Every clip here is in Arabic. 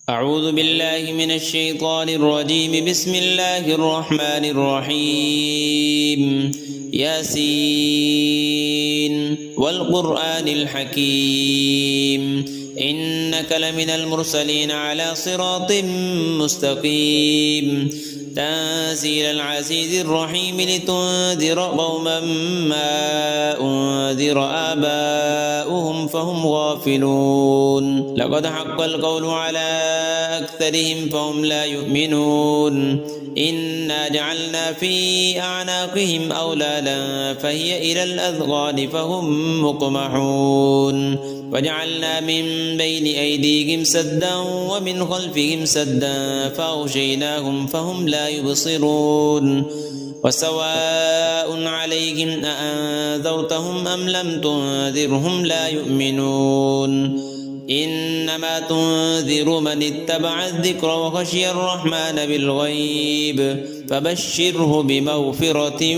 أعوذ بالله من الشيطان الرجيم. بسم الله الرحمن الرحيم. ياسين والقرآن الحكيم إنك لمن المرسلين على صراط مستقيم تنزيل العزيز الرحيم لتنذر قوما ما أنذر آباؤهم فهم غافلون. لقد حق القول على أكثرهم فهم لا يؤمنون. إنا جعلنا في أعناقهم أغلالا فهي إلى الأذقان فهم مقمحون وجعلنا من بين أيديهم سدا ومن خلفهم سدا فأغشيناهم فهم لا يبصرون. وسواء عليهم أأنذرتهم أم لم تنذرهم لا يؤمنون. إنما تنذر من اتبع الذكر وخشي الرحمن بالغيب فبشره بمغفرة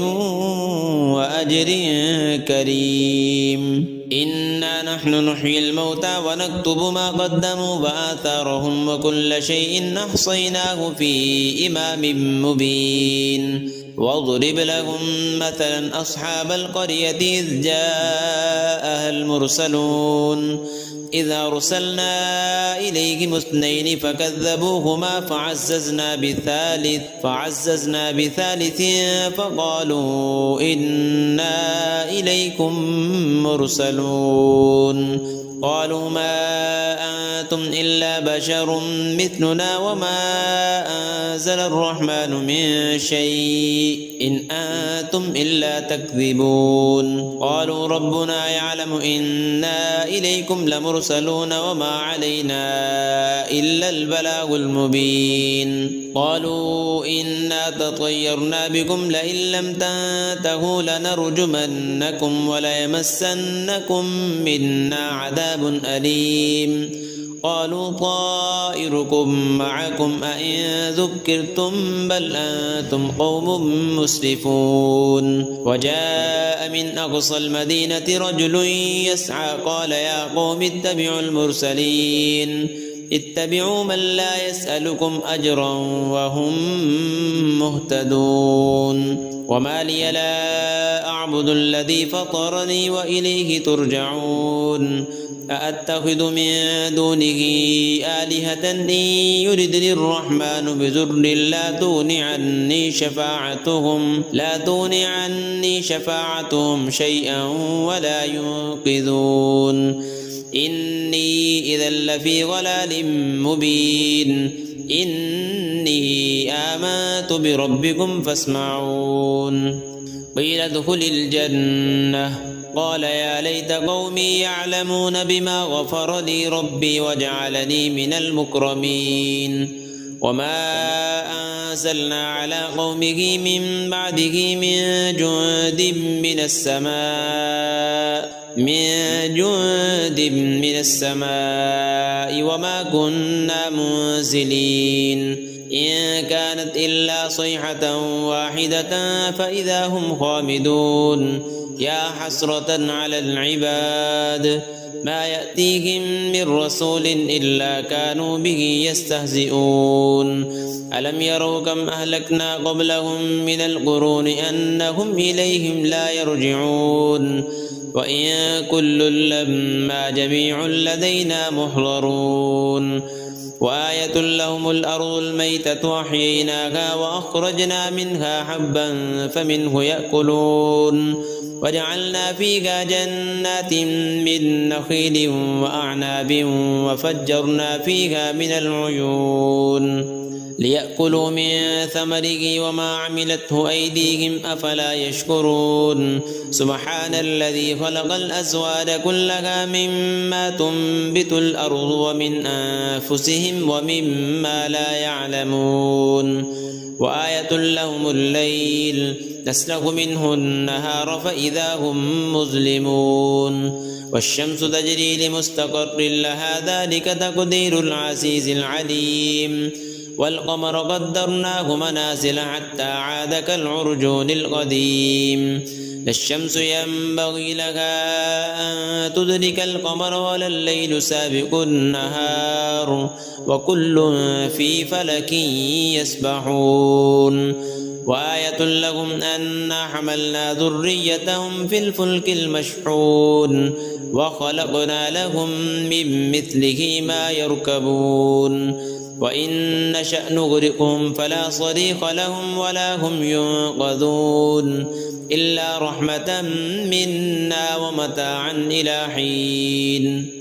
وأجر كريم. إنا نحن نحيي الموتى ونكتب ما قدموا وآثارهم وكل شيء أحصيناه في إمام مبين. واضرب لهم مثلا أصحاب القرية إذ جاءها المرسلون إذ أرسلنا إليهم اثنين فكذبوهما فعززنا بثالث فقالوا إنا إليكم مرسلون. قالوا ما أنتم إلا بشر مثلنا وما أنزل الرحمن من شيء إن أنتم إلا تكذبون. قالوا ربنا يعلم إنا إليكم لمرسلون وما علينا إلا البلاغ المبين. قالوا إنا تطيرنا بكم لئن لم تنتهوا لنرجمنكم وليمسنكم منا عذاب أليم. قالوا طائركم معكم أئن ذكرتم بل أنتم قوم مسرفون. وجاء من أقصى المدينة رجل يسعى قال يا قوم اتبعوا المرسلين اتبعوا من لا يسألكم أجرا وهم مهتدون. وما لي لا أعبد الذي فطرني وإليه ترجعون. أأتخذ من دونه آلهة إن يردني الرحمن بضر لا تغن عني شفاعتهم شيئا ولا ينقذون. إني إذا لفي ضلال مبين. إني آمنت بربكم فاسمعون. قيل ادخل الجنة قال يا ليت قومي يعلمون بما غفر لي ربي وجعلني من المكرمين. وما أنزلنا على قومه من بعده من جند من السماء وما كنا منزلين. إن كانت إلا صيحة واحدة فإذا هم خامدون. يا حسرة على العباد ما يأتيهم من رسول إلا كانوا به يستهزئون. ألم يروا كم أهلكنا قبلهم من القرون أنهم إليهم لا يرجعون. وإن كل لما جميع لدينا محضرون. وآية لهم الأرض الميتة أحييناها وأخرجنا منها حبا فمنه يأكلون. وجعلنا فيها جنات من نخيل وأعناب وفجرنا فيها من العيون ليأكلوا من ثمره وما عملته أيديهم أفلا يشكرون. سبحان الذي خلق الأزواج كلها مما تنبت الأرض ومن أنفسهم ومما لا يعلمون. وآية لهم الليل نسلخ منه النهار فإذا هم مظلمون. والشمس تجري لمستقر لها ذلك تقدير العزيز العليم. والقمر قدرناه منازل حتى عاد كالعرجون القديم. لا الشمس ينبغي لها أن تدرك القمر ولا الليل سابق النهار وكل في فلك يسبحون وآية لهم أنا حملنا ذريتهم في الفلك المشحون وخلقنا لهم من مثله ما يركبون وإن نشأ نغرقهم فلا صريخ لهم ولا هم ينقذون إلا رحمة منا ومتاعا إلى حين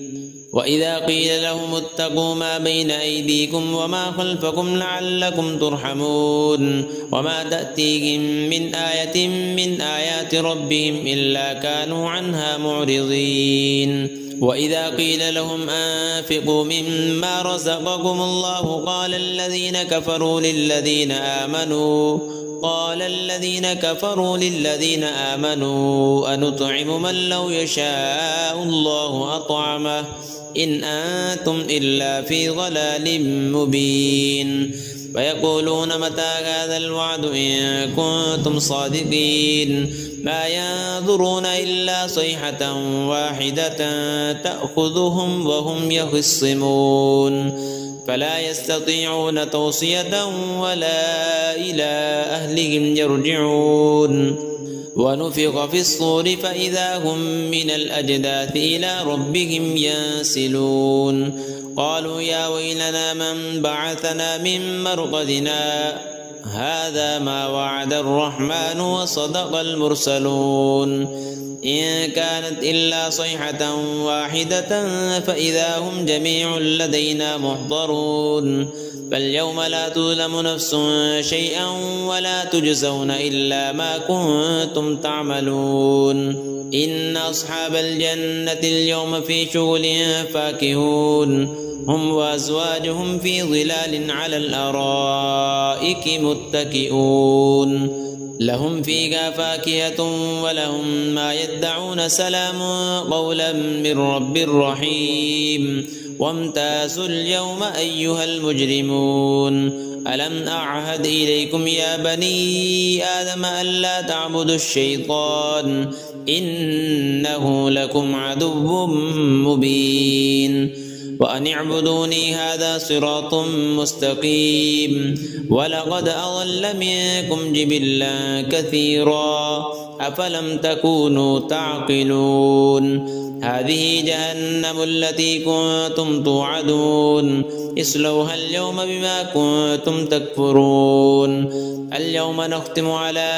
وإذا قيل لهم اتقوا ما بين أيديكم وما خلفكم لعلكم ترحمون وما تأتيهم من آية من آيات ربهم إلا كانوا عنها معرضين وإذا قيل لهم أنفقوا مما رزقكم الله قال الذين كفروا للذين آمنوا أنطعم من لو يشاء الله أطعمه إن أنتم إلا في ضلال مبين ويقولون متى هذا الوعد إن كنتم صادقين ما ينظرون إلا صيحة واحدة تأخذهم وهم يخصمون فلا يستطيعون توصية ولا إلى أهلهم يرجعون ونفخ في الصور فإذا هم من الأجداث إلى ربهم ينسلون قالوا يا ويلنا من بعثنا من مرقدنا هذا ما وعد الرحمن وصدق المرسلون إن كانت إلا صيحة واحدة فإذا هم جميع لدينا محضرون فاليوم لا تظلم نفس شيئا ولا تجزون إلا ما كنتم تعملون إن أصحاب الجنة اليوم في شغل فاكهون هم وأزواجهم في ظلال على الأرائك متكئون لهم فيها فاكهة ولهم ما يدعون سلام قولا من رب رحيم وامتازوا اليوم أيها المجرمون ألم أعهد إليكم يا بني آدم ألا تعبدوا الشيطان إنه لكم عدو مبين وأن اعبدوني هذا صراط مستقيم ولقد أضل منكم جبلا كثيرا أفلم تكونوا تعقلون هذه جهنم التي كنتم توعدون اصلوها اليوم بما كنتم تكفرون اليوم نختم على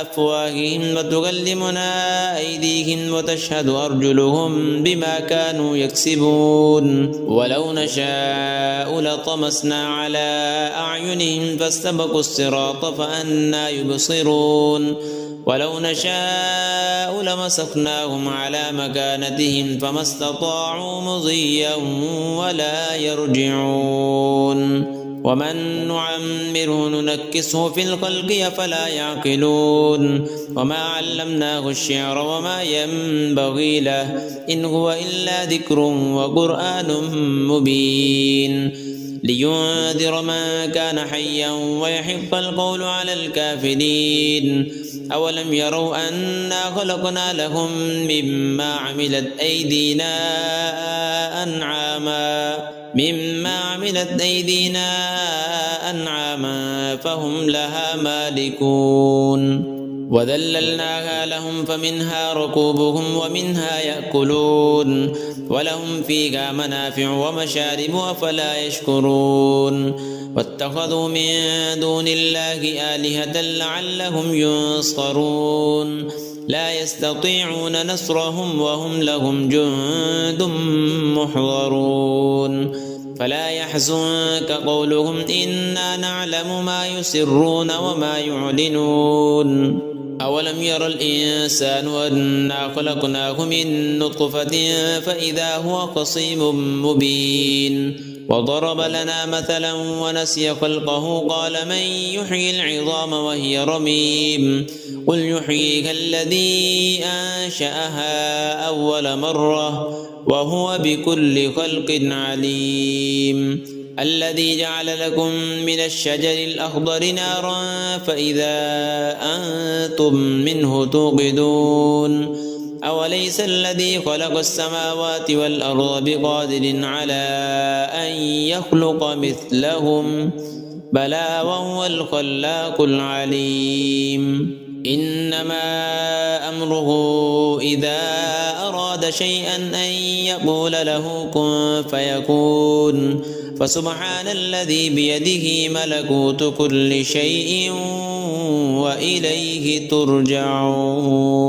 أفواههم وتكلمنا أيديهم وتشهد أرجلهم بما كانوا يكسبون ولو نشاء لطمسنا على أعينهم فاستبقوا الصراط فأنى يبصرون ولو نشاء لمسخناهم على مكانتهم فما استطاعوا مضيا ولا يرجعون ومن نعمره ننكسه في الخلق أفلا يعقلون وما علمناه الشعر وما ينبغي له إن هو إلا ذكر وقرآن مبين لينذر من كان حيا ويحق القول على الكافرين أولم يروا أنا خلقنا لهم مما عملت أيدينا أنعاما فهم لها مالكون وذللناها لهم فمنها ركوبهم ومنها يأكلون ولهم فيها منافع ومشارب أفلا يشكرون واتخذوا من دون الله آلهة لعلهم ينصرون لا يستطيعون نصرهم وهم لهم جند محضرون فلا يحزنك قولهم إنا نعلم ما يسرون وما يعلنون أولم ير الإنسان أنا خلقناه من نطفة فإذا هو خصيم مبين وضرب لنا مثلا ونسي خلقه قال من يحيي العظام وهي رميم قل يحييها الذي أنشأها أول مرة وهو بكل خلق عليم الذي جعل لكم من الشجر الأخضر نارا فإذا أنتم منه توقدون أوليس الذي خلق السماوات والأرض بقادر على أن يخلق مثلهم بلى وهو الخلاق العليم إنما أمره إذا أراد شيئا أن يقول له كن فيكون فسبحان الذي بيده ملكوت كل شيء وإليه ترجعون.